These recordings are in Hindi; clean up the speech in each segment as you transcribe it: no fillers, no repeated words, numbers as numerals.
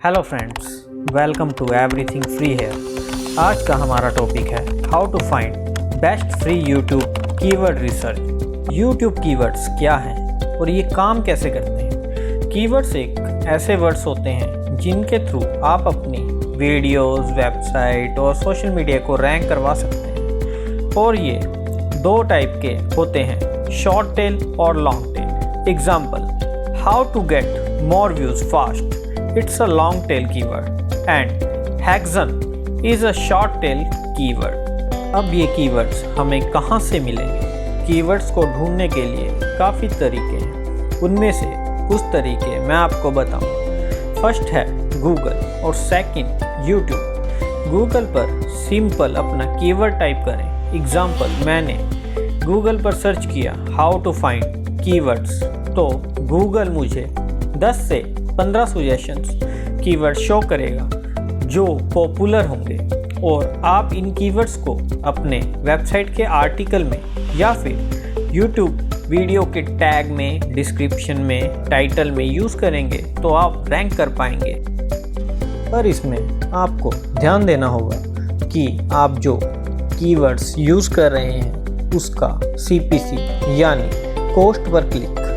Hello friends, welcome to everything free here. आज का हमारा टॉपिक है how to find best free YouTube keyword research. YouTube keywords क्या हैं और ये काम कैसे करते हैं। कीवर्ड्स एक ऐसे वर्ड्स होते हैं जिनके थ्रू आप अपनी वीडियोस, वेबसाइट और सोशल मीडिया को रैंक करवा सकते हैं। और ये दो टाइप के होते हैं, शॉर्ट टेल और long tail. Example, how to get more views fast, it's a long tail keyword and hexagon is a short tail keyword। अब ये कीवर्ड्स हमें कहाँ से मिलेंगे। कीवर्ड्स को ढूंढने के लिए काफ़ी तरीके हैं, उनमें से कुछ तरीके मैं आपको बताऊँ। फर्स्ट है गूगल और सेकंड यूट्यूब। गूगल पर सिंपल अपना कीवर्ड टाइप करें। एग्जाम्पल, मैंने गूगल पर सर्च किया हाउ टू फाइंड कीवर्ड्स, तो गूगल मुझे 10 से 15 सजेशंस कीवर्ड शो करेगा जो पॉपुलर होंगे, और आप इन कीवर्ड्स को अपने वेबसाइट के आर्टिकल में या फिर यूट्यूब वीडियो के टैग में, डिस्क्रिप्शन में, टाइटल में यूज़ करेंगे तो आप रैंक कर पाएंगे। पर इसमें आपको ध्यान देना होगा कि आप जो कीवर्ड्स यूज़ कर रहे हैं उसका CPC यानी cost per click,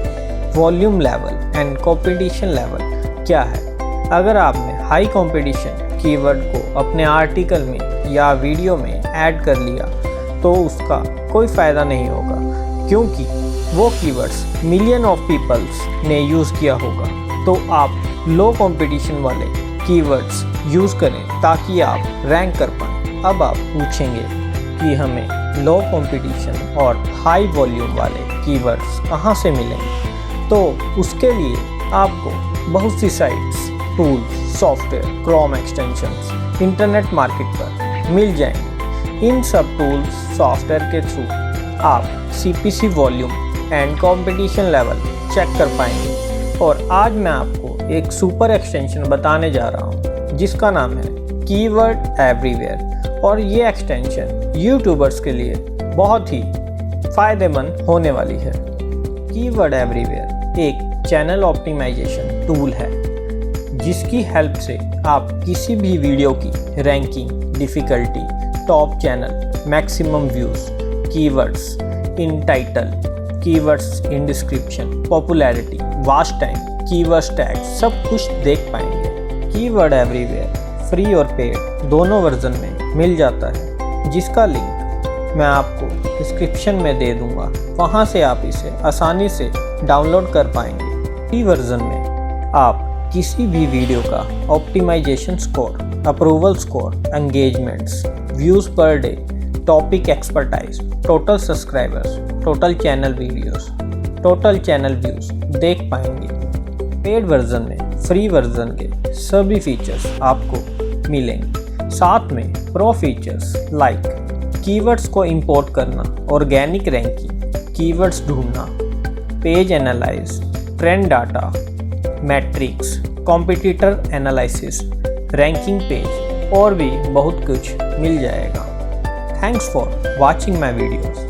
volume level and competition level क्या है। अगर आपने हाई कंपटीशन कीवर्ड को अपने आर्टिकल में या वीडियो में ऐड कर लिया तो उसका कोई फ़ायदा नहीं होगा, क्योंकि वो कीवर्ड्स मिलियन ऑफ पीपल्स ने यूज़ किया होगा। तो आप लो कंपटीशन वाले कीवर्ड्स यूज़ करें ताकि आप रैंक कर पाएँ। अब आप पूछेंगे कि हमें लो कंपटीशन और हाई वॉल्यूम वाले कीवर्ड्स कहाँ से मिलेंगे। तो उसके लिए आपको बहुत सी sites, tools, software, Chrome extensions internet market पर मिल जाएंगे। इन सब टूल्स, सॉफ्टवेयर के थ्रू आप CPC volume and competition level check कर पाएंगे। और आज मैं आपको एक सुपर एक्सटेंशन बताने जा रहा हूँ जिसका नाम है कीवर्ड एवरीवेयर। और ये एक्सटेंशन यूट्यूबर्स के लिए बहुत ही फ़ायदेमंद होने वाली है। कीवर्ड एवरीवेयर एक चैनल ऑप्टिमाइजेशन टूल है जिसकी हेल्प से आप किसी भी वीडियो की ranking, difficulty, top channel, maximum views, keywords in title, keywords in description, popularity, watch time, keywords tag सब कुछ देख पाएंगे। कीवर्ड एवरीवेयर फ्री और पेड दोनों वर्जन में मिल जाता है, जिसका लिंक मैं आपको डिस्क्रिप्शन में दे दूंगा। वहां से आप इसे आसानी से डाउनलोड कर पाएंगे। फ्री वर्जन में आप किसी भी वीडियो का optimization score, approval score, engagements, views per day, topic expertise, total subscribers, total channel videos, total channel views देख पाएंगे। पेड वर्जन में फ्री वर्जन के सभी फीचर्स आपको मिलेंगे, साथ में प्रो फीचर्स लाइक कीवर्ड्स को इंपोर्ट करना, ऑर्गेनिक रैंकिंग, कीवर्ड्स ढूंढना, page analyze, trend data, metrics, competitor analysis, ranking page और भी बहुत कुछ मिल जाएगा। Thanks for watching my videos.